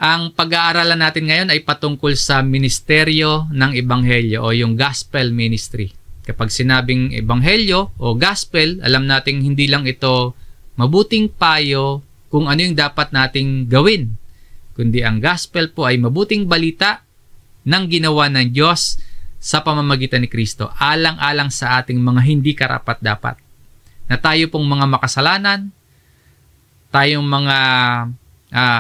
Ang pag-aaralan natin ngayon ay patungkol sa ministeryo ng Ebanghelyo o yung Gospel Ministry. Kapag sinabing Ebanghelyo o Gospel, alam nating hindi lang ito mabuting payo kung ano yung dapat nating gawin, kundi ang Gospel po ay mabuting balita ng ginawa ng Diyos sa pamamagitan ni Kristo, alang-alang sa ating mga hindi karapat-dapat. Na tayo pong mga makasalanan, tayong mga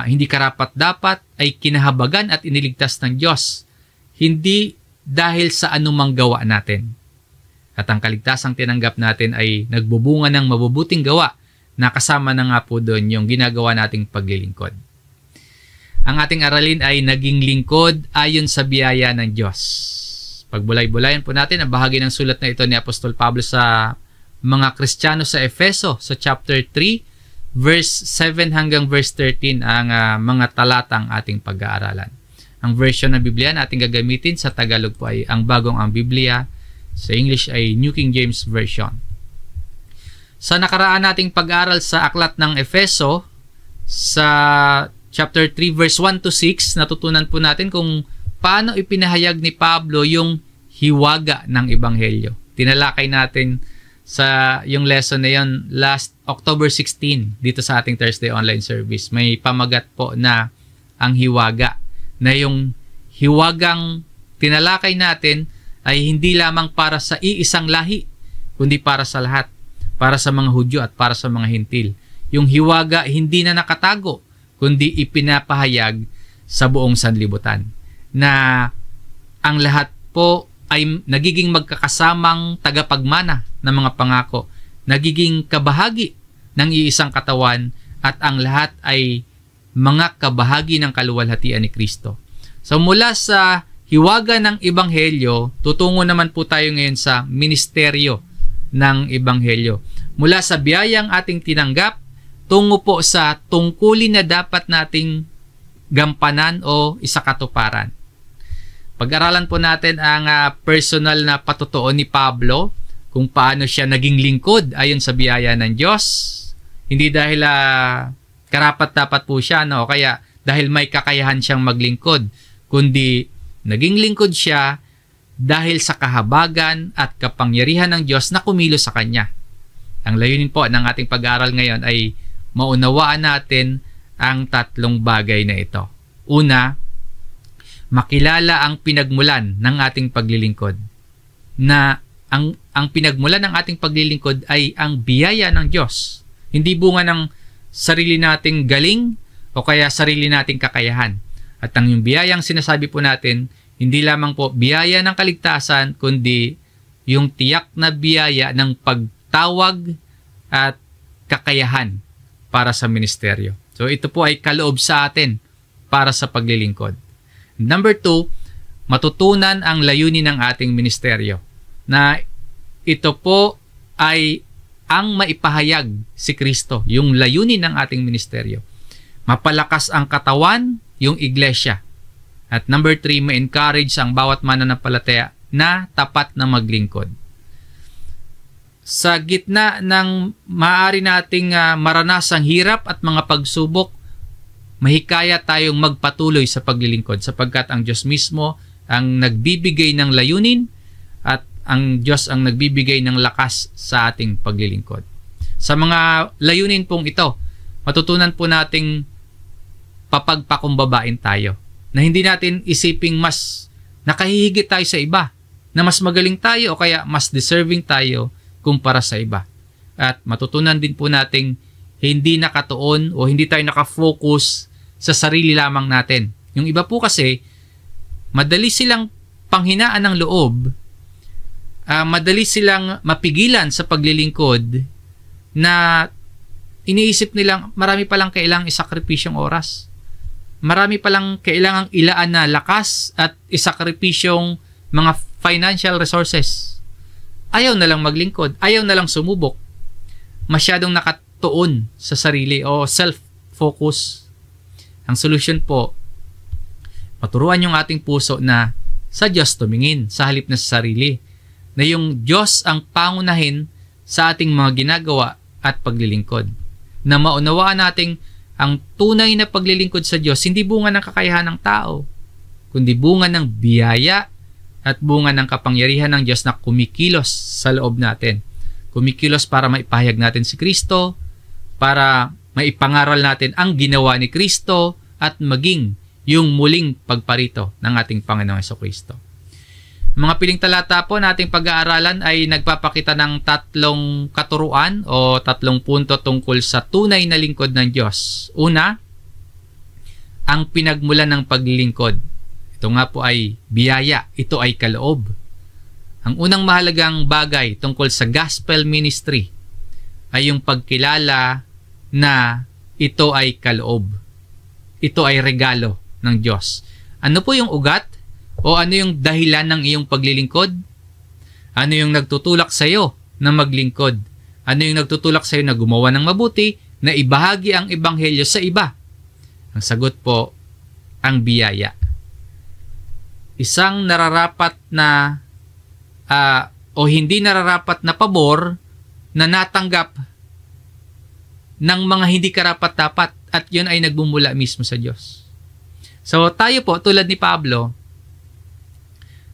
hindi karapat-dapat ay kinahabagan at iniligtas ng Diyos, hindi dahil sa anumang gawa natin. At ang kaligtasang tinanggap natin ay nagbubunga ng mabubuting gawa na kasama na nga po doon yung ginagawa nating paglilingkod. Ang ating aralin ay naging lingkod ayon sa biyaya ng Diyos. Pagbulay-bulayan po natin ang bahagi ng sulat na ito ni Apostol Pablo sa mga Kristiyano sa Efeso sa chapter 3, verse 7 hanggang verse 13 ang mga talatang ating pag-aaralan. Ang version ng Biblia na ating gagamitin sa Tagalog po ay ang Bagong ang Biblia, sa English ay New King James Version. Sa nakaraan nating pag-aaral sa aklat ng Efeso, sa chapter 3 verse 1 to 6, natutunan po natin kung paano ipinahayag ni Pablo yung hiwaga ng Ebanghelyo. Tinalakay natin sa yung lesson na yun last October 16 dito sa ating Thursday online service. May pamagat po na ang hiwaga, na yung hiwagang tinalakay natin ay hindi lamang para sa iisang lahi, kundi para sa lahat, para sa mga Hudyo at para sa mga Hintil. Yung hiwaga hindi na nakatago, kundi ipinapahayag sa buong sanlibutan, na ang lahat po ay nagiging magkakasamang tagapagmana ng mga pangako, nagiging kabahagi ng iisang katawan, at ang lahat ay mga kabahagi ng kaluwalhatian ni Kristo. So mula sa hiwaga ng Ebanghelyo, tutungo naman po tayo ngayon sa ministeryo ng Ebanghelyo. Mula sa biyayang ating tinanggap, tungo po sa tungkulin na dapat nating gampanan o isakatuparan. Pag-aralan po natin ang personal na patutuo ni Pablo kung paano siya naging lingkod ayon sa biyaya ng Diyos. Hindi dahil karapat-dapat po siya, no? Kaya dahil may kakayahan siyang maglingkod, kundi naging lingkod siya dahil sa kahabagan at kapangyarihan ng Diyos na kumilos sa kanya. Ang layunin po ng ating pag-aaral ngayon ay maunawaan natin ang tatlong bagay na ito. Una, makilala ang pinagmulan ng ating paglilingkod. Na ang pinagmulan ng ating paglilingkod ay ang biyaya ng Diyos. Hindi bunga ng sarili nating galing o kaya sarili nating kakayahan. At ang yung biyayang sinasabi po natin, hindi lamang po biyaya ng kaligtasan, kundi yung tiyak na biyaya ng pagtawag at kakayahan para sa ministeryo. So ito po ay kaloob sa atin para sa paglilingkod. Number 2, matutunan ang layunin ng ating ministeryo, na ito po ay ang maipahayag si Kristo, yung layunin ng ating ministeryo. Mapalakas ang katawan, yung iglesia. At number 3, ma-encourage ang bawat mananampalataya na tapat na maglingkod. Sa gitna ng maaari nating maranasang hirap at mga pagsubok, mahikaya tayong magpatuloy sa paglilingkod sapagkat ang Diyos mismo ang nagbibigay ng layunin at ang Diyos ang nagbibigay ng lakas sa ating paglilingkod. Sa mga layunin pong ito, matutunan po nating papagpakumbabain tayo, na hindi natin isiping mas nakahihigit tayo sa iba, na mas magaling tayo o kaya mas deserving tayo kumpara sa iba. At matutunan din po nating hindi nakatuon o hindi tayo nakafocus sa sarili lamang natin. Yung iba po kasi, madali silang panghinaan ng loob, madali silang mapigilan sa paglilingkod, na iniisip nilang marami palang kailangang isakripisyong oras. Marami palang kailangang ilaan na lakas at isakripisyong mga financial resources. Ayaw na lang maglingkod, ayaw na lang sumubok. Masyadong nakatuon sa sarili o self-focus. Ang solusyon po, maturuan yung ating puso na sa Diyos tumingin sa halip na sa sarili. Na yung Diyos ang pangunahin sa ating mga ginagawa at paglilingkod. Na maunawaan nating Ang tunay na paglilingkod sa Diyos, hindi bunga ng kakayahan ng tao, kundi bunga ng biyaya at bunga ng kapangyarihan ng Diyos na kumikilos sa loob natin. Kumikilos para maipahayag natin si Kristo, para maipangaral natin ang ginawa ni Kristo, at maging yung muling pagparito ng ating Panginoong Jesucristo. Mga piling talata po nating pag-aaralan ay nagpapakita ng tatlong katuruan o tatlong punto tungkol sa tunay na lingkod ng Diyos. Una, ang pinagmulan ng paglilingkod. Ito nga po ay biyaya, ito ay kaloob. Ang unang mahalagang bagay tungkol sa gospel ministry ay yung pagkilala na ito ay kaloob. Ito ay regalo ng Diyos. Ano po yung ugat? O ano yung dahilan ng iyong paglilingkod? Ano yung nagtutulak sa iyo na maglingkod? Ano yung nagtutulak sa iyo na gumawa ng mabuti, na ibahagi ang ebanghelyo sa iba? Ang sagot po, ang biyaya. Isang nararapat na o hindi nararapat na pabor na natanggap ng mga hindi karapat-dapat, at yun ay nagbumula mismo sa Diyos. So tayo po, tulad ni Pablo,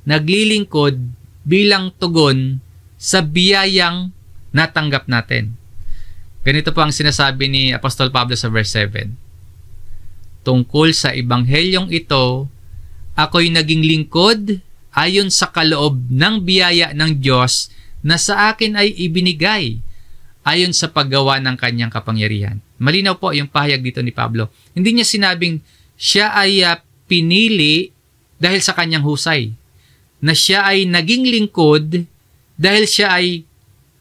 naglilingkod bilang tugon sa biyayang natanggap natin. Ganito po ang sinasabi ni Apostol Pablo sa verse 7. Tungkol sa ebanghelyong ito, ako'y naging lingkod ayon sa kaloob ng biyaya ng Diyos na sa akin ay ibinigay ayon sa paggawa ng kanyang kapangyarihan. Malinaw po yung pahayag dito ni Pablo. Hindi niya sinabing siya ay pinili dahil sa kanyang husay, na siya ay naging lingkod dahil siya ay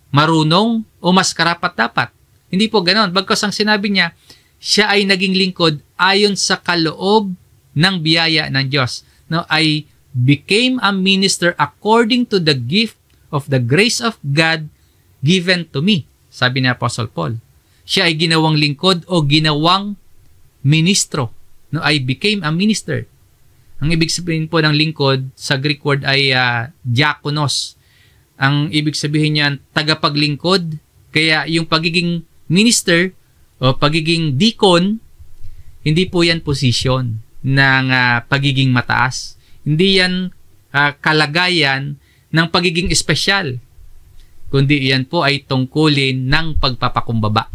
marunong o mas karapat-dapat. Hindi po ganon. Bagkus ang sinabi niya, siya ay naging lingkod ayon sa kaloob ng biyaya ng Diyos. No, I became a minister according to the gift of the grace of God given to me. Sabi ni Apostle Paul. Siya ay ginawang lingkod o ginawang ministro. No, I became a minister. Ang ibig sabihin po ng lingkod sa Greek word ay diakonos. Ang ibig sabihin niyan, tagapaglingkod. Kaya yung pagiging minister o pagiging deacon, hindi po yan position ng pagiging mataas. Hindi yan kalagayan ng pagiging espesyal. Kundi yan po ay tungkulin ng pagpapakumbaba.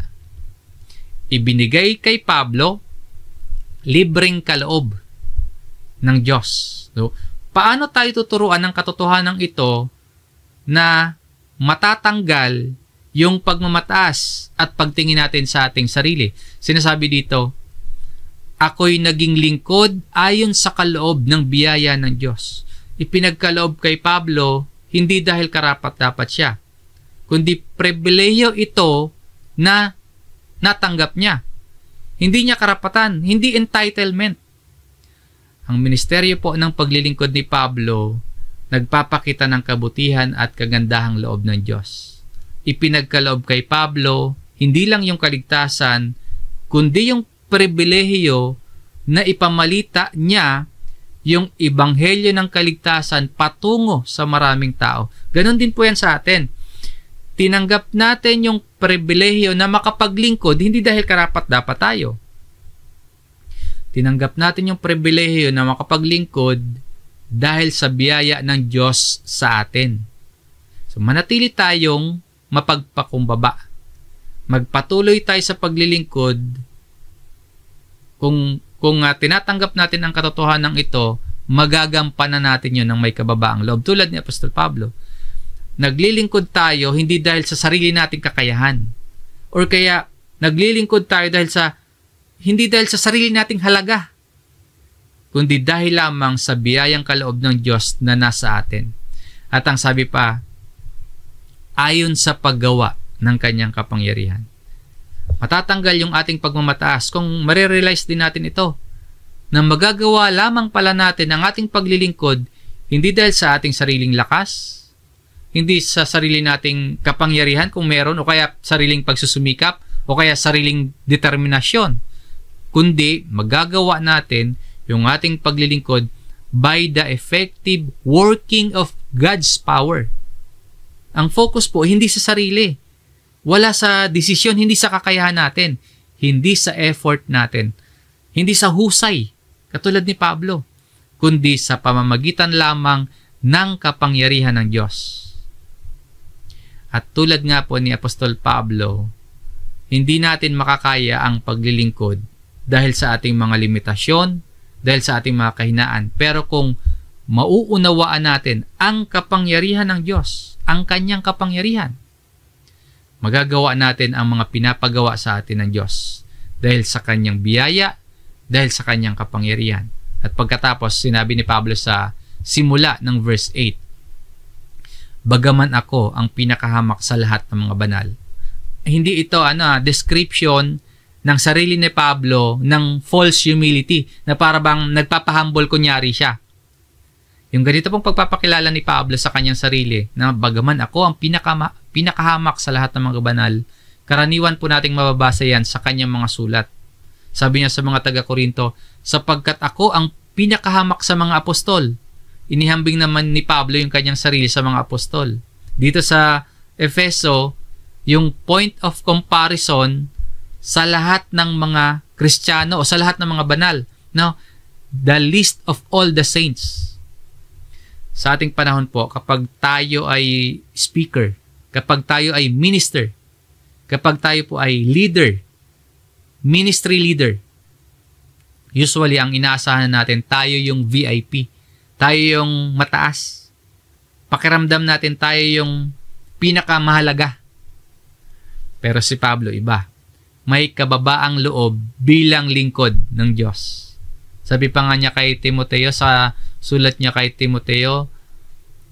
Ibinigay kay Pablo libreng kaloob ng Diyos. So, paano tayo tuturuan ng katotohanan ito na matatanggal yung pagmamataas at pagtingin natin sa ating sarili? Sinasabi dito, ako'y naging lingkod ayon sa kaloob ng biyaya ng Diyos. Ipinagkaloob kay Pablo hindi dahil karapat-dapat siya, kundi pribilehiyo ito na natanggap niya. Hindi niya karapatan, hindi entitlement. Ang ministeryo po ng paglilingkod ni Pablo, nagpapakita ng kabutihan at kagandahang loob ng Diyos. Ipinagkaloob kay Pablo, hindi lang yung kaligtasan, kundi yung pribilehiyo na ipamalita niya yung ebanghelyo ng kaligtasan patungo sa maraming tao. Ganon din po yan sa atin. Tinanggap natin yung pribilehiyo na makapaglingkod hindi dahil karapat-dapat tayo. Tinanggap natin yung pribilehiyo na makapaglingkod dahil sa biyaya ng Diyos sa atin. So manatili tayong mapagpakumbaba. Magpatuloy tayo sa paglilingkod. Kung tinatanggap natin ang katotohanan ito, magagampanan natin yun ng may kababaang loob. Tulad ni Apostol Pablo. Naglilingkod tayo hindi dahil sa sarili nating kakayahan. Or kaya naglilingkod tayo hindi dahil sa sarili nating halaga, kundi dahil lamang sa biyayang kaloob ng Diyos na nasa atin. At ang sabi pa, ayon sa paggawa ng kanyang kapangyarihan. Matatanggal yung ating pagmamataas kung marirealize din natin ito, na magagawa lamang pala natin ang ating paglilingkod hindi dahil sa ating sariling lakas, hindi sa sarili nating kapangyarihan kung meron, o kaya sariling pagsusumikap, o kaya sariling determinasyon, kundi magagawa natin yung ating paglilingkod by the effective working of God's power. Ang focus po, hindi sa sarili. Wala sa desisyon, hindi sa kakayahan natin. hindi sa effort natin, hindi sa husay, katulad ni Pablo, kundi sa pamamagitan lamang ng kapangyarihan ng Diyos. At tulad nga po ni Apostol Pablo, hindi natin makakaya ang paglilingkod dahil sa ating mga limitasyon, dahil sa ating mga kahinaan. Pero kung mauunawaan natin ang kapangyarihan ng Diyos, ang kanyang kapangyarihan, magagawa natin ang mga pinapagawa sa atin ng Diyos dahil sa kanyang biyaya, dahil sa kanyang kapangyarihan. At pagkatapos, sinabi ni Pablo sa simula ng verse 8, bagaman ako ang pinakahamak sa lahat ng mga banal. Hindi ito description ng sarili ni Pablo ng false humility na para bang nagpapahumble kunyari siya. Yung ganito pong pagpapakilala ni Pablo sa kanyang sarili na bagaman ako ang pinakahamak sa lahat ng mga banal, karaniwan po nating mababasa yan sa kanyang mga sulat. Sabi niya sa mga taga-Korinto, sapagkat ako ang pinakahamak sa mga apostol. Inihambing naman ni Pablo yung kanyang sarili sa mga apostol. Dito sa Efeso, yung point of comparison sa lahat ng mga Kristiyano o sa lahat ng mga banal. No? The list of all the saints. Sa ating panahon po, kapag tayo ay speaker, kapag tayo ay minister, kapag tayo po ay leader, ministry leader, usually ang inaasahan natin, tayo yung VIP. Tayo yung mataas. Pakiramdam natin tayo yung pinakamahalaga. Pero si Pablo iba. May kababaang loob bilang lingkod ng Diyos. Sabi pa nga niya kay Timoteo, sa sulat niya kay Timoteo,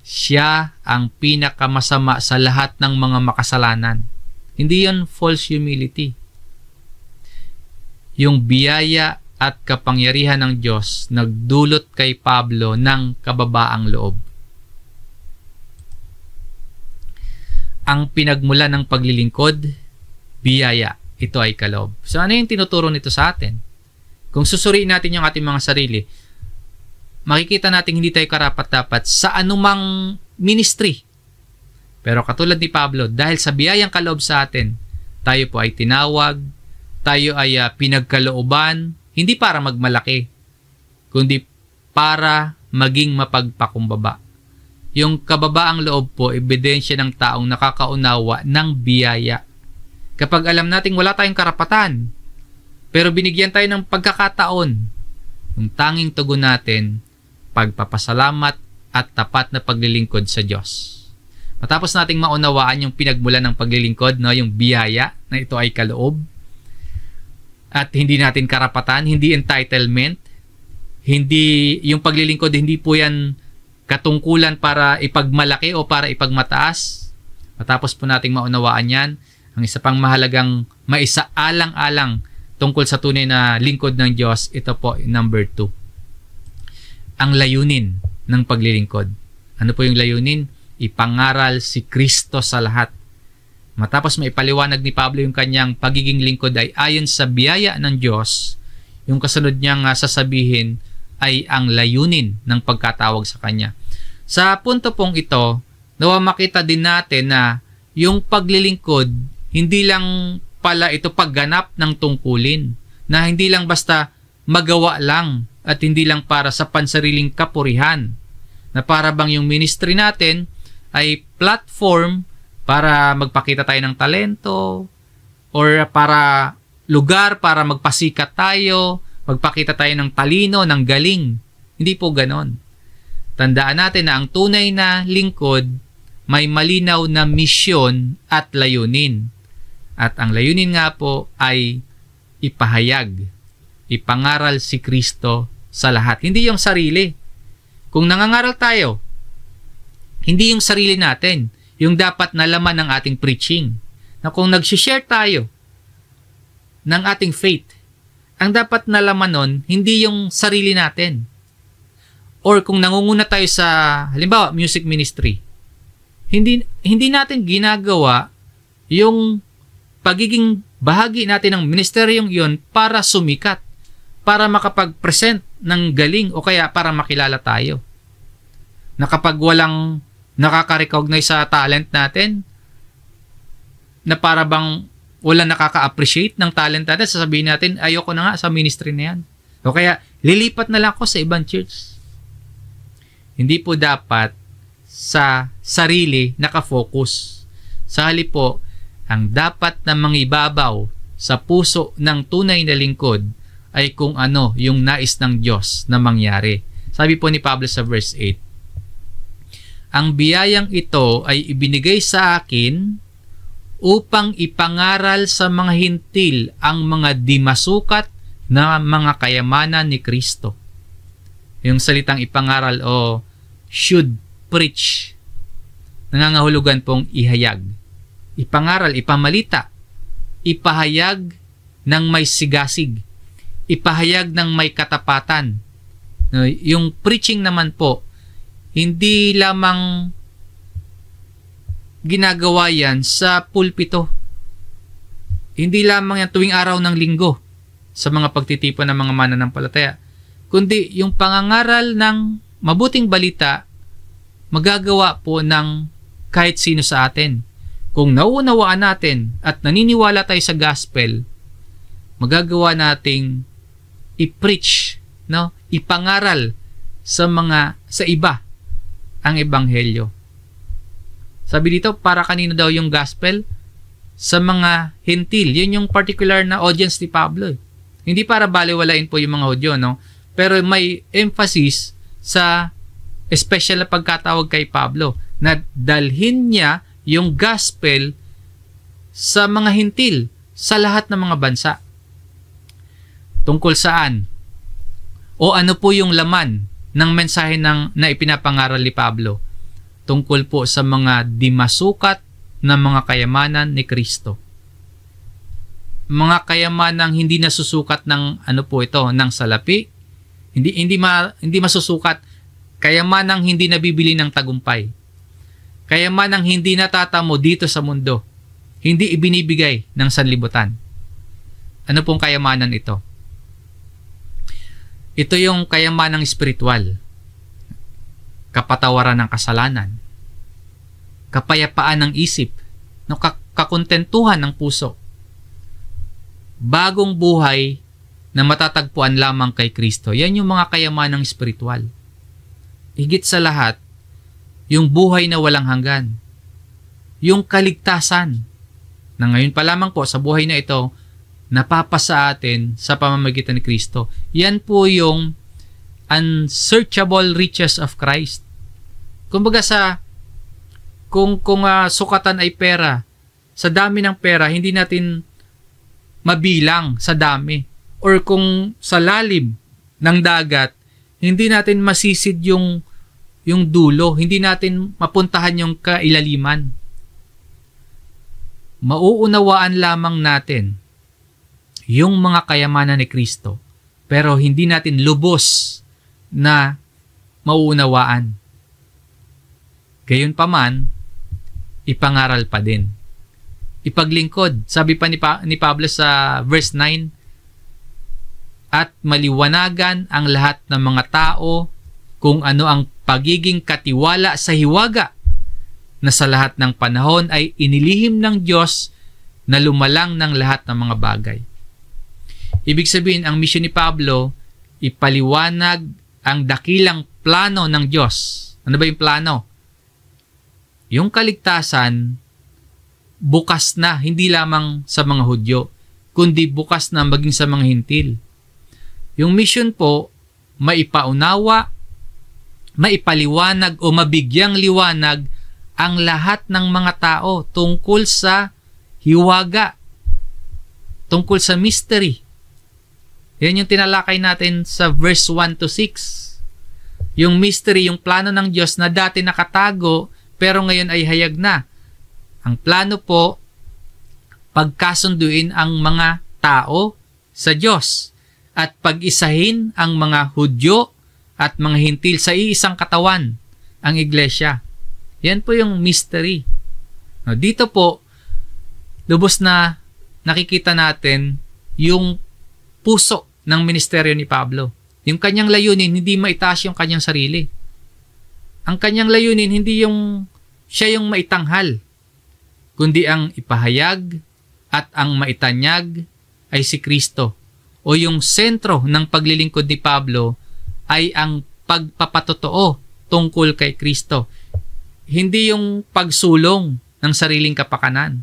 siya ang pinakamasama sa lahat ng mga makasalanan. Hindi yon false humility. Yung biyaya at kapangyarihan ng Diyos nagdulot kay Pablo ng kababaang loob. Ang pinagmula ng paglilingkod, biyaya. Ito ay kaloob. So ano yung tinuturo nito sa atin? Kung susuriin natin yung ating mga sarili, makikita natin hindi tayo karapat-dapat sa anumang ministry. Pero katulad ni Pablo, dahil sa biyayang kaloob sa atin, tayo po ay tinawag, tayo ay pinagkalooban, hindi para magmalaki, kundi para maging mapagpakumbaba. Yung kababaang loob po, ebidensya ng taong nakakaunawa ng biyaya. Kapag alam nating wala tayong karapatan, pero binigyan tayo ng pagkakataon, yung tanging tugon natin, pagpapasalamat at tapat na paglilingkod sa Diyos. Matapos nating maunawaan yung pinagmulan ng paglilingkod, no, yung biyaya na ito ay kaloob, at hindi natin karapatan, hindi entitlement, hindi yung paglilingkod, hindi po yan katungkulan para ipagmalaki o para ipagmataas. Matapos po nating maunawaan yan, ang isa pang mahalagang maisaalang-alang tungkol sa tunay na lingkod ng Diyos, ito po, number 2. Ang layunin ng paglilingkod. Ano po yung layunin? Ipangaral si Kristo sa lahat. Matapos maipaliwanag ni Pablo yung kanyang pagiging lingkod ay ayon sa biyaya ng Diyos, yung kasunod niyang sasabihin ay ang layunin ng pagkatawag sa kanya. Sa punto pong ito, nawa makita din natin na yung paglilingkod, hindi lang pala ito pagganap ng tungkulin, na hindi lang basta magawa lang at hindi lang para sa pansariling kapurihan, na para bang yung ministry natin ay platform para magpakita tayo ng talento or para lugar para magpasikat tayo, magpakita tayo ng talino, ng galing. Hindi po ganon. Tandaan natin na ang tunay na lingkod may malinaw na misyon at layunin. At ang layunin nga po ay ipahayag, ipangaral si Kristo sa lahat. Hindi yung sarili. Kung nangangaral tayo, hindi yung sarili natin, yung dapat na laman ng ating preaching. Na kung nag-share tayo ng ating faith, ang dapat na laman nun, hindi yung sarili natin. Or kung nangunguna tayo sa, halimbawa, music ministry, hindi natin ginagawa yung pagiging bahagi natin ng ministeryong iyon para sumikat, para makapag-present ng galing o kaya para makilala tayo. Na kapag walang nakaka-recognize sa talent natin, na para bang wala nakaka-appreciate ng talent natin, sasabihin natin, ayoko na nga sa ministry na yan. O kaya, lilipat na lang ako sa ibang church. Hindi po dapat sa sarili nakafocus. Sa halip po, ang dapat na mangibabaw sa puso ng tunay na lingkod ay kung ano yung nais ng Diyos na mangyari. Sabi po ni Pablo sa verse 8, ang biyayang ito ay ibinigay sa akin upang ipangaral sa mga hintil ang mga di masukat na mga kayamanan ni Kristo. Yung salitang ipangaral o should preach, nangangahulugan pong ihayag. Ipangaral, ipamalita, ipahayag ng may sigasig, ipahayag ng may katapatan. Yung preaching naman po, hindi lamang ginagawa yan sa pulpito. Hindi lamang yan tuwing araw ng linggo sa mga pagtitipon ng mga mananampalataya. Kundi yung pangangaral ng mabuting balita, magagawa po ng kahit sino sa atin. Kung nauunawaan natin at naniniwala tayo sa gospel, magagawa nating i-preach, no? Ipangaral sa iba ang ebanghelyo. Sabi dito, para kanino daw yung gospel? Sa mga hintil. Yun yung particular na audience ni Pablo. Hindi para baliwalain po yung mga Hudyo, no? Pero may emphasis sa special na pagkatawag kay Pablo na dalhin niya yung gospel sa mga hintil, sa lahat ng mga bansa. Tungkol saan? O ano po yung laman ng mensahe na ipinapangaral ni Pablo? Tungkol po sa mga di masukat na mga kayamanan ni Kristo. Mga kayamanang hindi nasusukat ng ng salapi, hindi masusukat, kayamanang hindi nabibili ng tagumpay. Kayamanang hindi natatamo dito sa mundo, hindi ibinibigay ng sanlibutan. Ano pong kayamanan ito? Ito yung kayamanang espiritual, kapatawaran ng kasalanan, kapayapaan ng isip, kakontentuhan ng puso, bagong buhay na matatagpuan lamang kay Kristo. Yan yung mga kayamanang espiritual. Higit sa lahat, yung buhay na walang hanggan, yung kaligtasan na ngayon pa lamang po sa buhay na ito, napapasa atin sa pamamagitan ni Kristo. Yan po yung unsearchable riches of Christ. Kumbaga kung sukatan ay pera, sa dami ng pera, hindi natin mabilang sa dami. Or kung sa lalim ng dagat, hindi natin masisid yung dulo, hindi natin mapuntahan yung kailaliman. Mauunawaan lamang natin yung mga kayamanan ni Kristo, pero hindi natin lubos na mauunawaan. Gayunpaman, ipangaral pa din. Ipaglingkod. Sabi pa ni Pablo sa verse 9, at maliwanagan ang lahat ng mga tao kung ano ang pagiging katiwala sa hiwaga na sa lahat ng panahon ay inilihim ng Diyos na lumalang ng lahat ng mga bagay. Ibig sabihin, ang misyon ni Pablo, ipaliwanag ang dakilang plano ng Diyos. Ano ba yung plano? Yung kaligtasan, bukas na, hindi lamang sa mga Hudyo, kundi bukas na maging sa mga hintil. Yung mission po, maipaunawa, maipaliwanag o mabigyang liwanag ang lahat ng mga tao tungkol sa hiwaga, tungkol sa mystery. Yan yung tinalakay natin sa verse 1 to 6. Yung mystery, yung plano ng Diyos na dati nakatago pero ngayon ay hayag na. Ang plano po, pagkasunduin ang mga tao sa Diyos at pag-isahin ang mga Hudyo at mga hintil sa iisang katawan, ang iglesia. Yan po yung mystery. Dito po, lubos na nakikita natin yung puso ng ministeryo ni Pablo. Yung kanyang layunin, hindi maitaas yung kanyang sarili. Ang kanyang layunin, hindi yung siya yung maitanghal, kundi ang ipahayag at ang maitanyag ay si Kristo. O yung sentro ng paglilingkod ni Pablo ay ang pagpapatotoo tungkol kay Kristo. Hindi yung pagsulong ng sariling kapakanan.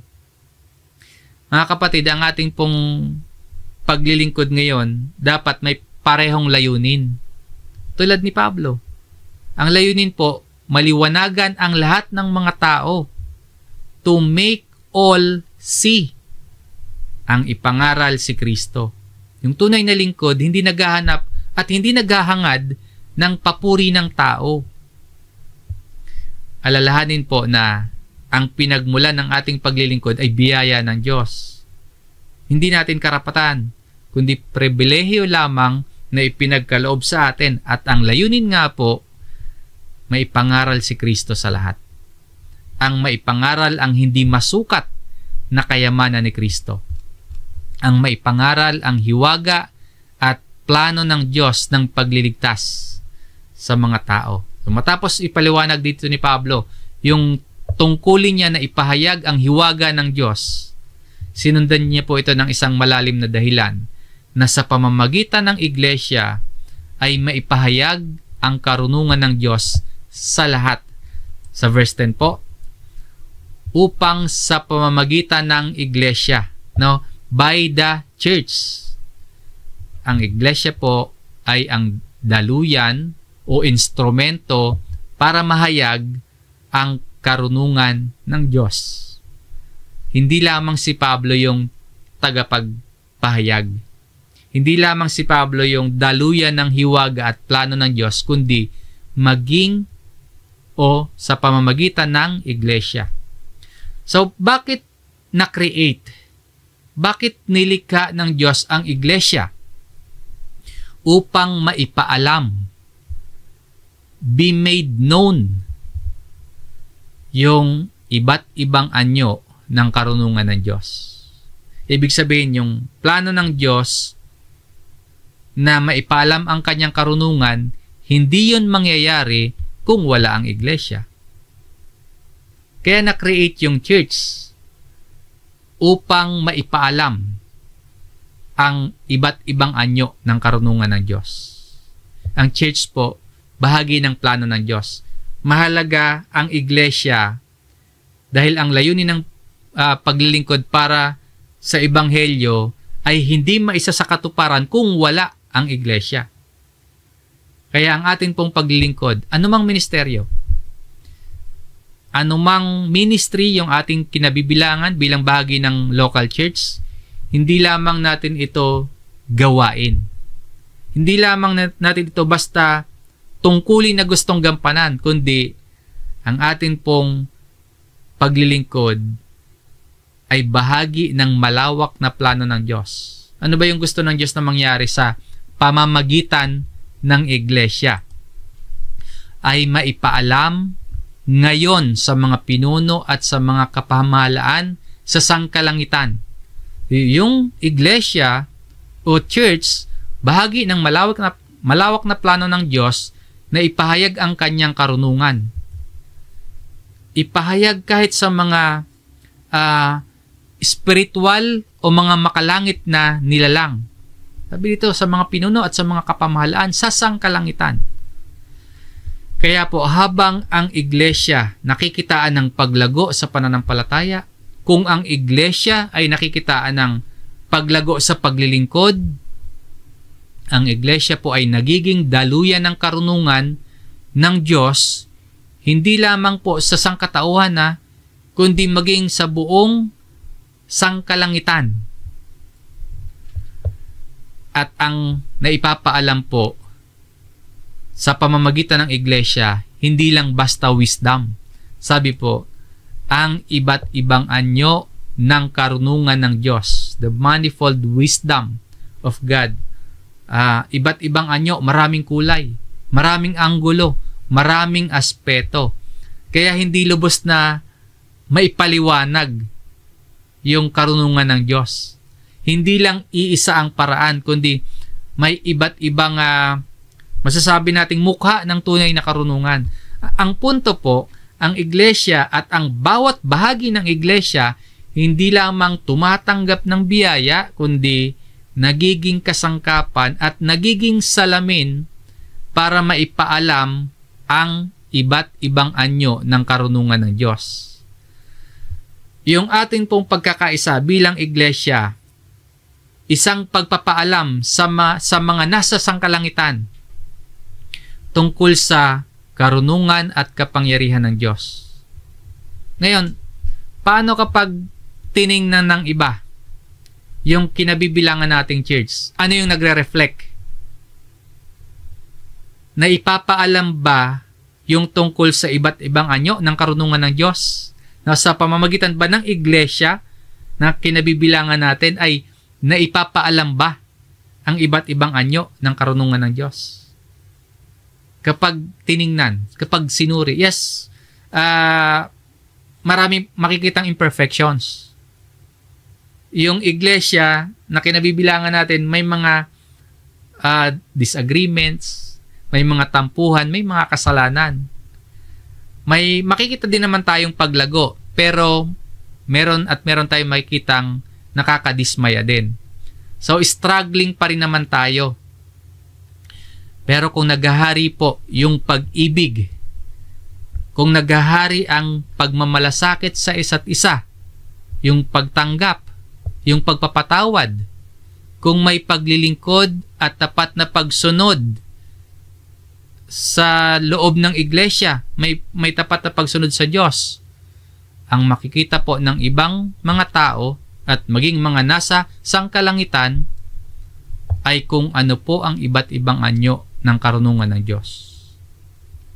Mga kapatid, ang ating pong paglilingkod ngayon, dapat may parehong layunin. Tulad ni Pablo. Ang layunin po, maliwanagan ang lahat ng mga tao to make all see ang ipangaral si Kristo. Yung tunay na lingkod, hindi naghahanap at hindi naghahangad ng papuri ng tao. Alalahanin po na ang pinagmulan ng ating paglilingkod ay biyaya ng Diyos. Hindi natin karapatan, kundi pribilehiyo lamang na ipinagkaloob sa atin, at ang layunin nga po, maipangaral si Kristo sa lahat. Ang maipangaral ang hindi masukat na kayamanan ni Kristo. Ang maipangaral ang hiwaga at plano ng Diyos ng pagliligtas sa mga tao. So, matapos ipaliwanag dito ni Pablo yung tungkulin niya na ipahayag ang hiwaga ng Diyos, sinundan niya po ito ng isang malalim na dahilan na sa pamamagitan ng iglesia ay maipahayag ang karunungan ng Diyos sa lahat. Sa verse 10 po, upang sa pamamagitan ng iglesia, no, by the church. Ang iglesia po ay ang daluyan o instrumento para mahayag ang karunungan ng Diyos. Hindi lamang si Pablo yung tagapagpahayag. Hindi lamang si Pablo yung daluyan ng hiwaga at plano ng Diyos, kundi maging o sa pamamagitan ng iglesia. So, bakit na-create? Bakit nilikha ng Diyos ang iglesia? Upang maipaalam, be made known, yung iba't ibang anyo ng karunungan ng Diyos. Ibig sabihin, yung plano ng Diyos na maipaalam ang kanyang karunungan, hindi yun mangyayari kung wala ang iglesia. Kaya na-create yung church upang maipaalam ang iba't ibang anyo ng karunungan ng Diyos. Ang church po, bahagi ng plano ng Diyos. Mahalaga ang iglesia dahil ang layunin ng paglilingkod para sa ebanghelyo ay hindi maisa sa katuparan kung wala ang iglesia. Kaya ang atin pong paglilingkod, anumang ministeryo, anumang ministry yung ating kinabibilangan bilang bahagi ng local church, hindi lamang natin ito gawain. Hindi lamang natin ito basta tungkulin na gustong gampanan, kundi ang atin pong paglilingkod ay bahagi ng malawak na plano ng Diyos. Ano ba yung gusto ng Diyos na mangyari sa pamamagitan ng iglesia? Ay maipaalam ngayon sa mga pinuno at sa mga kapamahalaan sa sangkalangitan. Yung iglesia o church, bahagi ng malawak na plano ng Diyos na ipahayag ang kanyang karunungan. Ipahayag kahit sa mga spiritual o mga makalangit na nilalang. Sabi dito, sa mga pinuno at sa mga kapamahalaan sa sangkalangitan. Kaya po, habang ang iglesia nakikitaan ng paglago sa pananampalataya, kung ang iglesia ay nakikitaan ng paglago sa paglilingkod, ang iglesia po ay nagiging daluyan ng karunungan ng Diyos, hindi lamang po sa sangkatauhan na, kundi maging sa buong sangkalangitan. At ang naipapaalam po sa pamamagitan ng iglesia, hindi lang basta wisdom. Sabi po, ang iba't ibang anyo ng karunungan ng Diyos, the manifold wisdom of God. Iba't ibang anyo, maraming kulay, maraming anggulo, maraming aspeto. Kaya hindi lubos na maipaliwanag yung karunungan ng Diyos. Hindi lang iisa ang paraan, kundi may iba't ibang masasabi nating mukha ng tunay na karunungan. Ang punto po, ang iglesia at ang bawat bahagi ng iglesia, hindi lamang tumatanggap ng biyaya, kundi nagiging kasangkapan at nagiging salamin para maipaalam ang iba't ibang anyo ng karunungan ng Diyos. Yung atin pong pagkakaisa bilang iglesia, isang pagpapaalam sa mga nasa sangkalangitan tungkol sa karunungan at kapangyarihan ng Diyos. Ngayon, paano kapag tiningnan ng iba yung kinabibilangan nating church? Ano yung nagre-reflect? Na ipapaalam ba yung tungkol sa iba't ibang anyo ng karunungan ng Diyos? Na sa pamamagitan ba ng iglesia na kinabibilangan natin ay naipapaalam ba ang iba't ibang anyo ng karunungan ng Diyos? Kapag tiningnan, kapag sinuri, yes, marami makikitang imperfections. Yung iglesia na kinabibilangan natin, may mga disagreements, may mga tampuhan, may mga kasalanan. May makikita din naman tayong paglago, pero meron tayong makikitang nakakadismaya din. So, struggling pa rin naman tayo. Pero kung naghahari po yung pag-ibig, kung naghahari ang pagmamalasakit sa isa't isa, yung pagtanggap, yung pagpapatawad, kung may paglilingkod at tapat na pagsunod sa loob ng iglesia, may tapat na pagsunod sa Diyos, ang makikita po ng ibang mga tao at maging mga nasa sangkalangitan ay kung ano po ang iba't ibang anyo ng karunungan ng Diyos.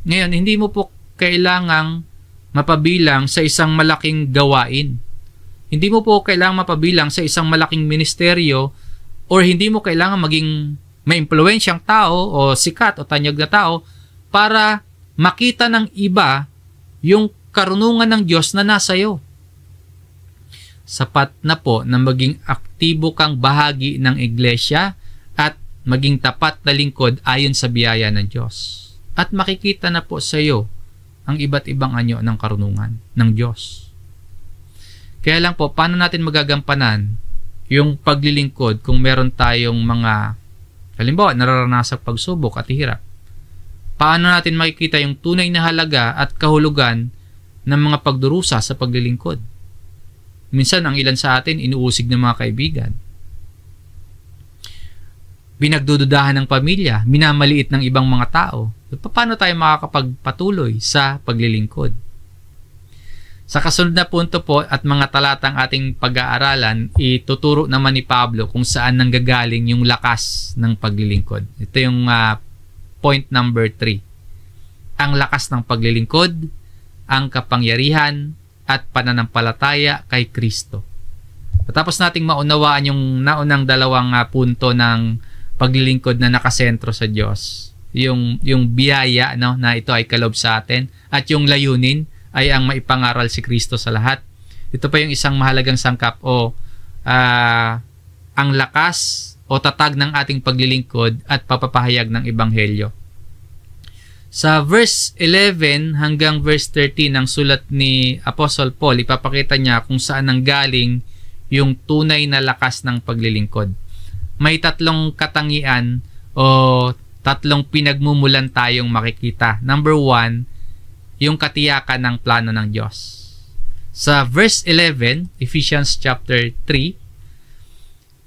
Ngayon, hindi mo po kailangang mapabilang sa isang malaking gawain. Hindi mo po kailangang mapabilang sa isang malaking ministeryo, or hindi mo kailangan maging may impluwensyang tao o sikat o tanyag na tao para makita ng iba yung karunungan ng Diyos na nasa iyo. Sapat na po na maging aktibo kang bahagi ng iglesia at maging tapat na lingkod ayon sa biyaya ng Diyos. At makikita na po sa iyo ang iba't ibang anyo ng karunungan ng Diyos. Kaya lang po, paano natin magagampanan yung paglilingkod kung meron tayong mga halimbawa, nararanasang pagsubok at hirap? Paano natin makikita yung tunay na halaga at kahulugan ng mga pagdurusa sa paglilingkod? Minsan, ang ilan sa atin, inuusig ng mga kaibigan. Binagdududahan ng pamilya, minamaliit ng ibang mga tao. Paano tayo makakapagpatuloy sa paglilingkod? Sa kasunod na punto po at mga talatang ating pag-aaralan, ituturo naman ni Pablo kung saan nanggagaling yung lakas ng paglilingkod. Ito yung point number 3. Ang lakas ng paglilingkod, ang kapangyarihan, at pananampalataya kay Kristo. Tapos nating maunawaan yung naunang dalawang punto ng paglilingkod na nakasentro sa Diyos. Yung biyaya, no, na ito ay kalob sa atin, at yung layunin ay ang maipangaral si Kristo sa lahat. Ito pa yung isang mahalagang sangkap o ang lakas o tatag ng ating paglilingkod at papapahayag ng Ebanghelyo. Sa verse 11 hanggang verse 13 ng sulat ni Apostle Paul, ipapakita niya kung saan nanggaling yung tunay na lakas ng paglilingkod. May tatlong katangian o tatlong pinagmumulan tayong makikita. Number 1, yung katiyakan ng plano ng Diyos. Sa verse 11, Ephesians chapter 3,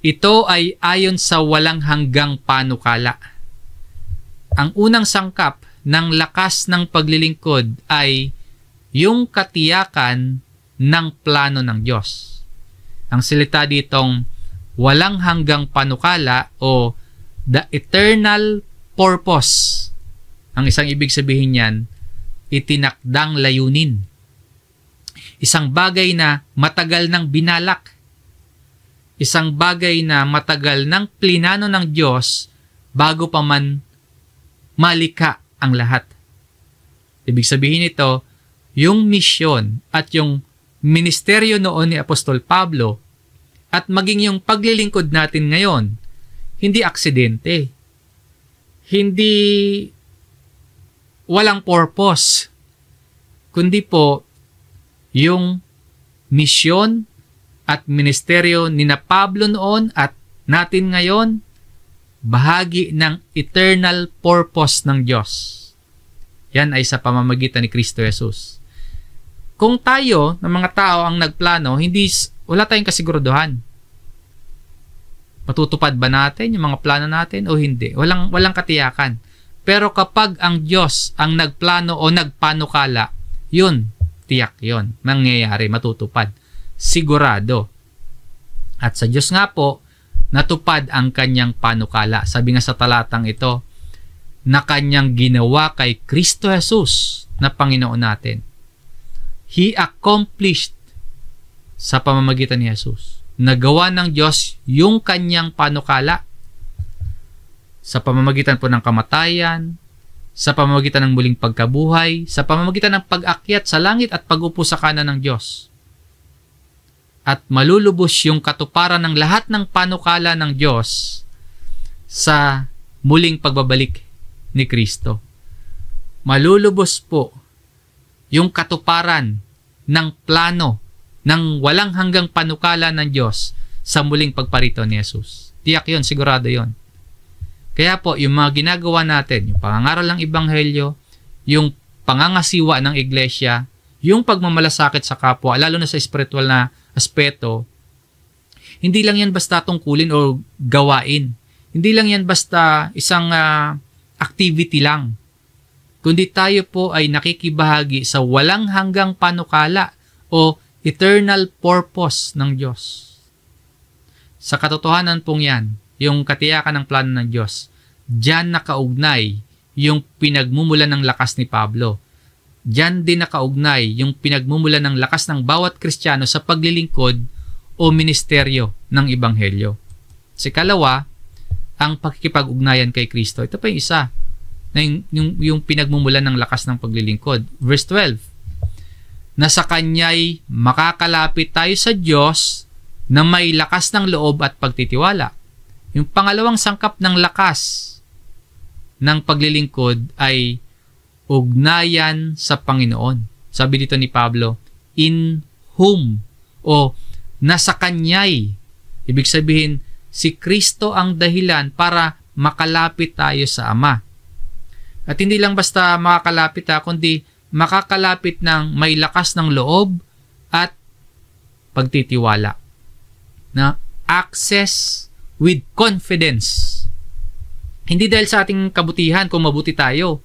ito ay ayon sa walang hanggang panukala. Ang unang sangkap ng lakas ng paglilingkod ay yung katiyakan ng plano ng Diyos. Ang salita ditong walang hanggang panukala o the eternal purpose. Ang isang ibig sabihin niyan, itinakdang layunin. Isang bagay na matagal nang binalak. Isang bagay na matagal nang plinano ng Diyos bago pa man malika ang lahat. Ibig sabihin nito, yung misyon at yung ministeryo noon ni Apostol Pablo at maging yung paglilingkod natin ngayon, hindi aksidente. Hindi walang purpose, kundi po yung misyon at ministeryo ni na Pablo noon at natin ngayon, bahagi ng eternal purpose ng Diyos. Yan ay sa pamamagitan ni Kristo Jesus. Kung tayo, ng mga tao ang nagplano, wala tayong kasiguraduhan. Matutupad ba natin yung mga plano natin o hindi? Walang katiyakan. Pero kapag ang Diyos ang nagplano o nagpanukala, yun, tiyak yun, mangyayari, matutupad. Sigurado. At sa Diyos nga po, natupad ang kanyang panukala. Sabi nga sa talatang ito, na kanyang ginawa kay Kristo Jesus na Panginoon natin. He accomplished sa pamamagitan ni Jesus. Nagawa ng Diyos yung kanyang panukala sa pamamagitan po ng kamatayan, sa pamamagitan ng muling pagkabuhay, sa pamamagitan ng pag-akyat sa langit at pag-upo sa kanan ng Diyos. At malulubos yung katuparan ng lahat ng panukala ng Diyos sa muling pagbabalik ni Kristo. Malulubos po yung katuparan ng plano ng walang hanggang panukala ng Diyos sa muling pagparito ni Jesus. Tiyak yun, sigurado yun. Kaya po, yung mga ginagawa natin, yung pangangaral ng Ebanghelyo, yung pangangasiwa ng iglesia, yung pagmamalasakit sa kapwa, lalo na sa spiritual na aspeto, hindi lang yan basta tungkulin o gawain. Hindi lang yan basta isang activity lang. Kundi tayo po ay nakikibahagi sa walang hanggang panukala o eternal purpose ng Diyos. Sa katotohanan pong yan, yung katiyakan ng plano ng Diyos, diyan nakaugnay yung pinagmumulan ng lakas ni Pablo. Diyan din nakaugnay yung pinagmumulan ng lakas ng bawat Kristiyano sa paglilingkod o ministeryo ng Ebanghelyo. Sa ikalawa, ang pakikipag-ugnayan kay Kristo. Ito pa yung isa, na yung pinagmumulan ng lakas ng paglilingkod. Verse 12, na sa Kanya'y makakalapit tayo sa Diyos na may lakas ng loob at pagtitiwala. Yung pangalawang sangkap ng lakas ng paglilingkod ay ugnayan sa Panginoon. Sabi dito ni Pablo, in whom o nasa Kanya'y. Ibig sabihin, si Kristo ang dahilan para makalapit tayo sa Ama. At hindi lang basta makakalapit kundi makakalapit ng may lakas ng loob at pagtitiwala. Na access with confidence. Hindi dahil sa ating kabutihan kung mabuti tayo.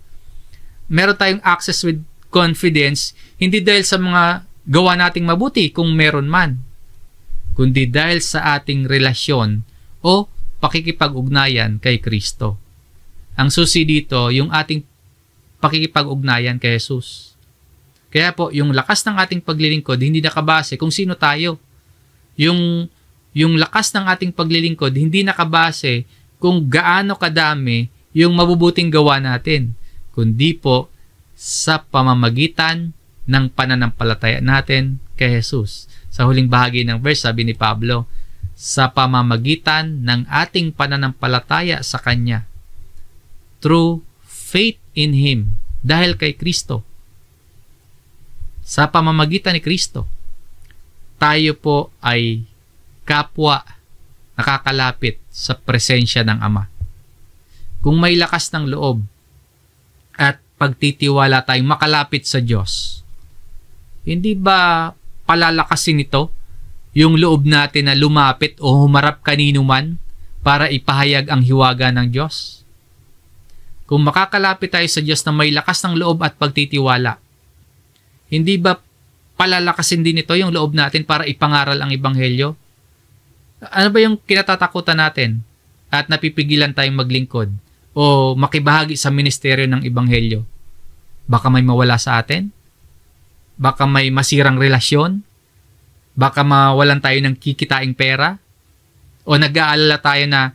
Meron tayong access with confidence, hindi dahil sa mga gawa nating mabuti kung meron man, kundi dahil sa ating relasyon o pakikipag-ugnayan kay Kristo. Ang susi dito, yung ating pakikipag-ugnayan kay Jesus. Kaya po, yung lakas ng ating paglilingkod, hindi nakabase kung sino tayo. Yung lakas ng ating paglilingkod, hindi nakabase kung gaano kadami yung mabubuting gawa natin, kundi po sa pamamagitan ng pananampalataya natin kay Jesus. Sa huling bahagi ng verse, sabi ni Pablo, sa pamamagitan ng ating pananampalataya sa Kanya, through faith in Him, dahil kay Kristo. Sa pamamagitan ni Kristo, tayo po ay kapwa nakakalapit sa presensya ng Ama. Kung may lakas ng loob at pagtitiwala tayong makalapit sa Diyos, hindi ba palalakasin ito yung loob natin na lumapit o humarap kanino man para ipahayag ang hiwaga ng Diyos? Kung makakalapit tayo sa Diyos na may lakas ng loob at pagtitiwala, hindi ba palalakasin din ito yung loob natin para ipangaral ang Ebanghelyo? Ano ba yung kinatatakutan natin at napipigilan tayong maglingkod o makibahagi sa ministeryo ng Ebanghelyo? Baka may mawala sa atin? Baka may masirang relasyon? Baka mawalan tayo ng kikitaing pera? O nag-aalala tayo na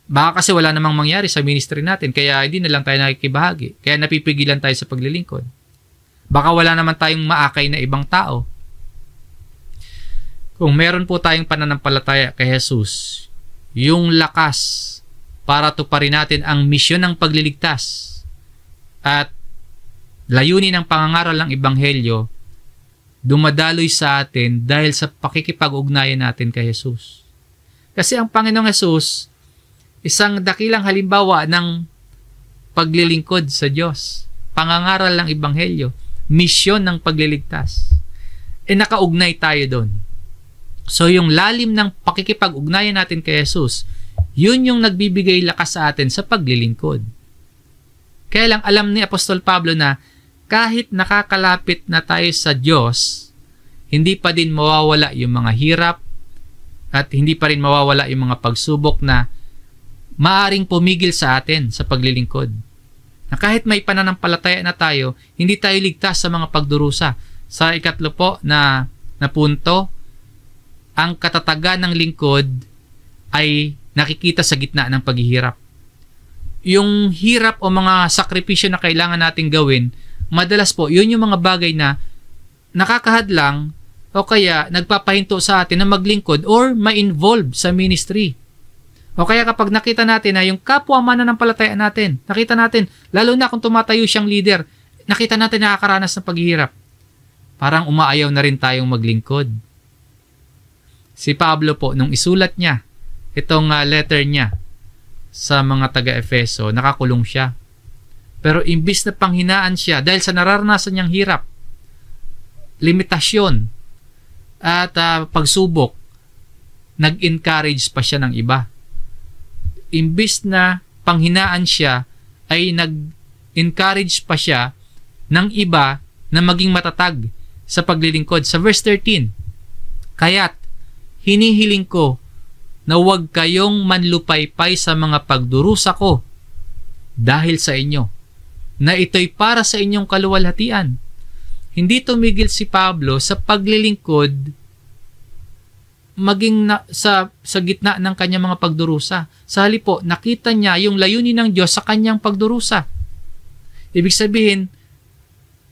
baka kasi wala namang mangyari sa ministry natin kaya hindi na lang tayo nakikibahagi. Kaya napipigilan tayo sa paglilingkod. Baka wala naman tayong maakay na ibang tao. Kung meron po tayong pananampalataya kay Jesus, yung lakas para tuparin natin ang misyon ng pagliligtas at layunin ng pangangaral ng Ebanghelyo, dumadaloy sa atin dahil sa pakikipag-ugnayan natin kay Jesus. Kasi ang Panginoong Jesus, isang dakilang halimbawa ng paglilingkod sa Diyos, pangangaral ng Ebanghelyo, misyon ng pagliligtas. Nakaugnay tayo doon. So yung lalim ng pakikipag-ugnayan natin kay Jesus, yun yung nagbibigay lakas sa atin sa paglilingkod. Kaya lang alam ni Apostol Pablo na kahit nakakalapit na tayo sa Diyos, hindi pa din mawawala yung mga hirap at hindi pa rin mawawala yung mga pagsubok na maaring pumigil sa atin sa paglilingkod. Na kahit may pananampalataya na tayo, hindi tayo ligtas sa mga pagdurusa. Sa ikatlo po na punto, ang katatagan ng lingkod ay nakikita sa gitna ng paghihirap. Yung hirap o mga sakripisyo na kailangan nating gawin, madalas po, yun yung mga bagay na nakakahadlang o kaya nagpapahinto sa atin na maglingkod or ma-involve sa ministry. O kaya kapag nakita natin na yung kapwa mananampalataya natin, nakita natin, lalo na kung tumatayo siyang leader, nakita natin nakakaranas ng paghihirap. Parang umaayaw na rin tayong maglingkod. Si Pablo po, nung isulat niya, itong letter niya sa mga taga-Efeso, nakakulong siya. Pero imbis na panghinaan siya dahil sa nararanasan niyang hirap, limitasyon, at pagsubok, nag-encourage pa siya ng iba. Imbis na panghinaan siya, ay nag-encourage pa siya ng iba na maging matatag sa paglilingkod. Sa verse 13, kaya't hinihiling ko na huwag kayong manlupaypay sa mga pagdurusa ko dahil sa inyo, na ito'y para sa inyong kaluwalhatian. Hindi tumigil si Pablo sa paglilingkod maging sa gitna ng kanyang mga pagdurusa. Sa halip po, nakita niya yung layunin ng Diyos sa kanyang pagdurusa. Ibig sabihin,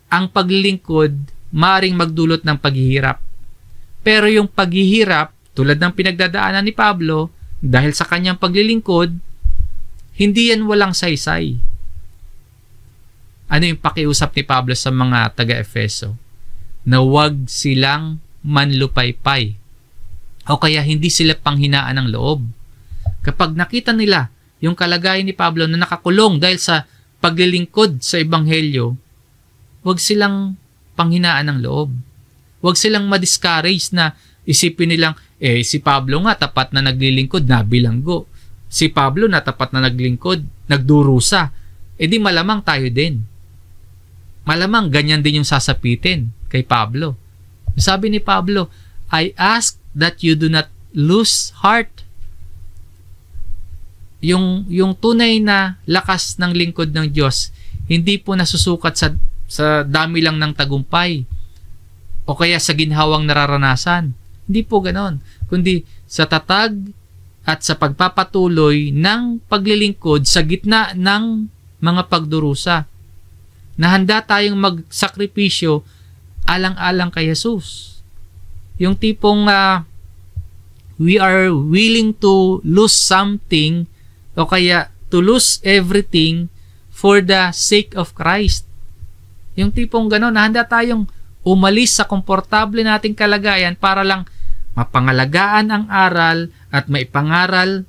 ang paglilingkod maaaring magdulot ng paghihirap. Pero yung paghihirap, tulad ng pinagdadaanan ni Pablo, dahil sa kanyang paglilingkod, hindi yan walang saysay. Ano yung pakiusap ni Pablo sa mga taga-Efeso? Na huwag silang manlupaypay o kaya hindi sila panghinaan ng loob. Kapag nakita nila yung kalagayan ni Pablo na nakakulong dahil sa paglilingkod sa Ebanghelyo, huwag silang panghinaan ng loob. Huwag silang ma-discourage na isipin nilang, si Pablo nga tapat na naglilingkod, nabilanggo. Si Pablo na tapat na naglingkod, nagdurusa. Di malamang tayo din. Malamang ganyan din yung sasapitin kay Pablo. Sabi ni Pablo, I ask that you do not lose heart. Yung tunay na lakas ng lingkod ng Diyos, hindi po nasusukat sa dami lang ng tagumpay o kaya sa ginhawang nararanasan. Hindi po ganon. Kundi sa tatag at sa pagpapatuloy ng paglilingkod sa gitna ng mga pagdurusa. Na handa tayong magsakripisyo alang-alang kay Jesus. Yung tipong we are willing to lose something o kaya to lose everything for the sake of Christ. Yung tipong gano'n, na handa tayong umalis sa komportable nating kalagayan para lang mapangalagaan ang aral at maipangaral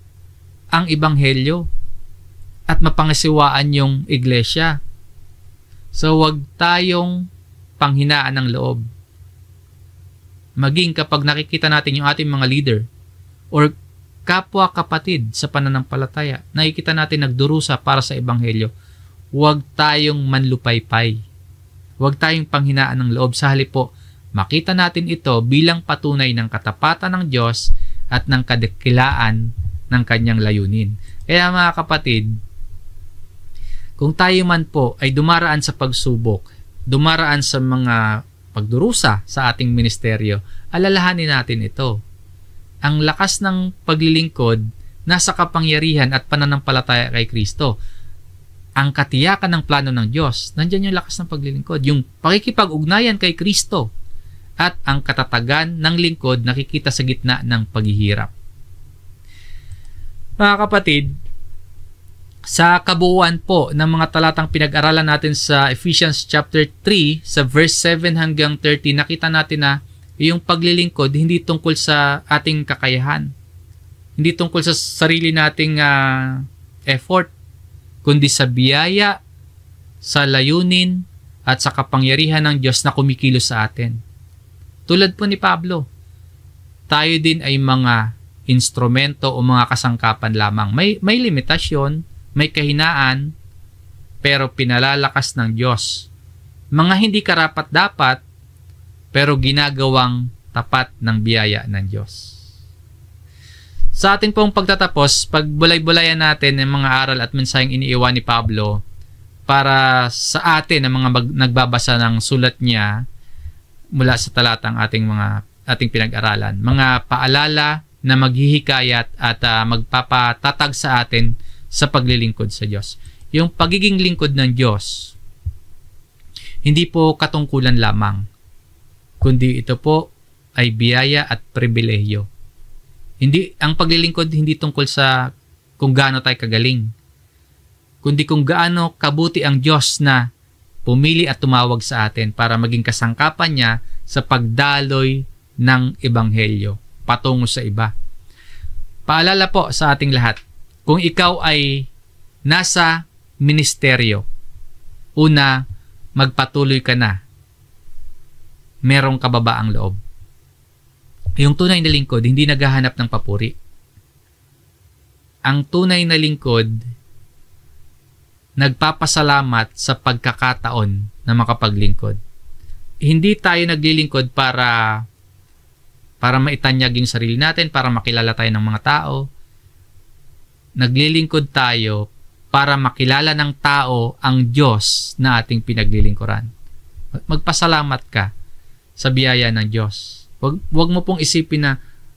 ang Ebanghelyo at mapangasiwaan yung iglesia. So, wag tayong panghinaan ng loob. Maging kapag nakikita natin yung ating mga leader or kapwa kapatid sa pananampalataya, nakikita natin nagdurusa para sa Ebanghelyo, huwag tayong manlupaypay. Huwag tayong panghinaan ng loob. Sa halip po, makita natin ito bilang patunay ng katapatan ng Diyos at ng kadakilaan ng kanyang layunin. Kaya mga kapatid, kung tayo man po ay dumaraan sa pagsubok, dumaraan sa mga pagdurusa sa ating ministeryo, alalahanin natin ito. Ang lakas ng paglilingkod nasa kapangyarihan at pananampalataya kay Kristo. Ang katiyakan ng plano ng Diyos, nandiyan yung lakas ng paglilingkod. Yung pakikipag-ugnayan kay Kristo at ang katatagan ng lingkod nakikita sa gitna ng paghihirap. Mga kapatid, Sa kabuuan po ng mga talatang pinag-aralan natin sa Ephesians chapter 3 sa verse 7 hanggang 30, nakita natin na yung paglilingkod hindi tungkol sa ating kakayahan. Hindi tungkol sa sarili nating effort, kundi sa biyaya, sa layunin, at sa kapangyarihan ng Diyos na kumikilos sa atin. Tulad po ni Pablo, tayo din ay mga instrumento o mga kasangkapan lamang. May limitasyon, may kahinaan, pero pinalalakas ng Diyos. Mga hindi karapat-dapat, pero ginagawang tapat ng biyaya ng Diyos. Sa ating pong pagtatapos, pagbulay-bulayan natin ang mga aral at mensaheng iniiwan ni Pablo para sa atin ang mga nagbabasa ng sulat niya mula sa talatang ating pinag-aralan. Mga paalala na maghihikayat at magpapatatag sa atin sa paglilingkod sa Diyos. Yung pagiging lingkod ng Diyos, hindi po katungkulan lamang, kundi ito po ay biyaya at pribilehyo. Ang paglilingkod hindi tungkol sa kung gaano tayo kagaling, kundi kung gaano kabuti ang Diyos na pumili at tumawag sa atin para maging kasangkapan niya sa pagdaloy ng Ebanghelyo patungo sa iba. Paalala po sa ating lahat, kung ikaw ay nasa ministeryo, una, magpatuloy ka na. Merong kababaang loob. Yung tunay na lingkod, hindi naghahanap ng papuri. Ang tunay na lingkod, nagpapasalamat sa pagkakataon na makapaglingkod. Hindi tayo naglilingkod para maitanyag yung sarili natin, para makilala tayo ng mga tao. Naglilingkod tayo para makilala ng tao ang Diyos na ating pinaglilingkuran. Magpasalamat ka sa biyaya ng Diyos. Huwag mo pong isipin na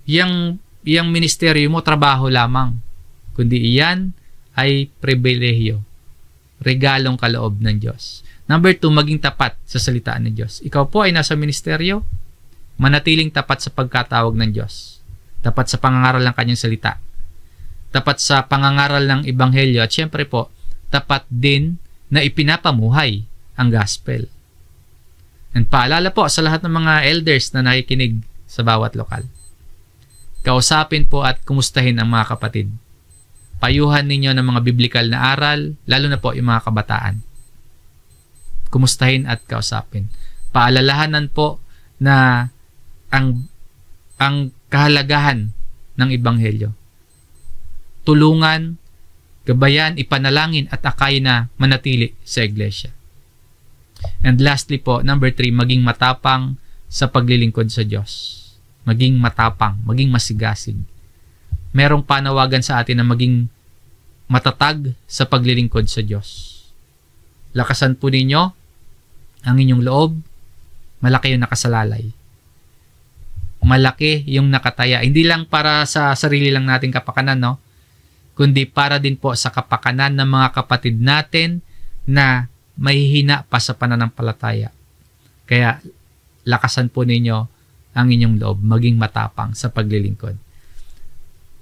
yung ministeryo mo trabaho lamang, kundi iyan ay pribilehyo, regalong kaloob ng Diyos. Number 2, maging tapat sa salitaan ng Diyos. Ikaw po ay nasa ministeryo, manatiling tapat sa pagkatawag ng Diyos, tapat sa pangangaral ng kanyang salita, tapat sa pangangaral ng Ebanghelyo, at syempre po, tapat din na ipinapamuhay ang gospel. And paalala po sa lahat ng mga elders na nakikinig sa bawat lokal. Kausapin po at kumustahin ang mga kapatid. Payuhan ninyo ng mga biblikal na aral, lalo na po yung mga kabataan. Kumustahin at kausapin. Paalalahanan po na ang kahalagahan ng Ebanghelyo. Tulungan, gabayan, ipanalangin at akayin na manatili sa iglesia. And lastly po, number 3, maging matapang sa paglilingkod sa Diyos. Maging matapang, maging masigasig. Merong panawagan sa atin na maging matatag sa paglilingkod sa Diyos. Lakasan po ninyo ang inyong loob. Malaki yung nakasalalay. Malaki yung nakataya. Hindi lang para sa sarili lang nating kapakanan, no? Kundi para din po sa kapakanan ng mga kapatid natin na mahihina pa sa pananampalataya. Kaya lakasan po ninyo ang inyong loob, maging matapang sa paglilingkod.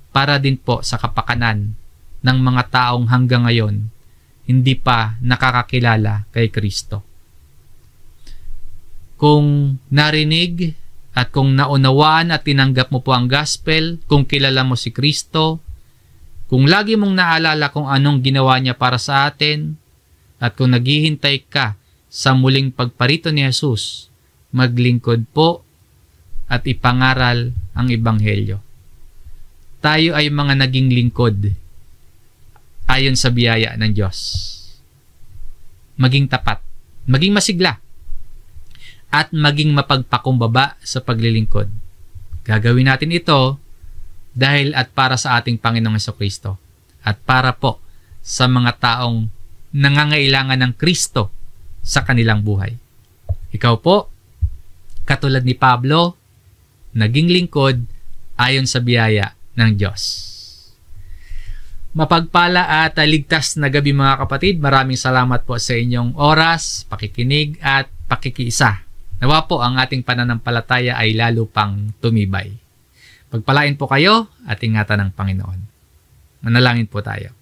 Para din po sa kapakanan ng mga taong hanggang ngayon hindi pa nakakakilala kay Kristo. Kung narinig at kung naunawaan at tinanggap mo po ang gospel, kung kilala mo si Kristo, kung lagi mong naalala kung anong ginawa niya para sa atin, at kung naghihintay ka sa muling pagparito ni Jesus, maglingkod po at ipangaral ang Ebanghelyo. Tayo ay mga naging lingkod ayon sa biyaya ng Diyos. Maging tapat, maging masigla, at maging mapagpakumbaba sa paglilingkod. Gagawin natin ito dahil at para sa ating Panginoong Jesucristo at para po sa mga taong nangangailangan ng Kristo sa kanilang buhay. Ikaw po, katulad ni Pablo, naging lingkod ayon sa biyaya ng Diyos. Mapagpala at ligtas na gabi mga kapatid. Maraming salamat po sa inyong oras, pakikinig at pakikiisa. Nawa po ang ating pananampalataya ay lalo pang tumibay. Pagpalain po kayo at ingatan ng Panginoon. Manalangin po tayo.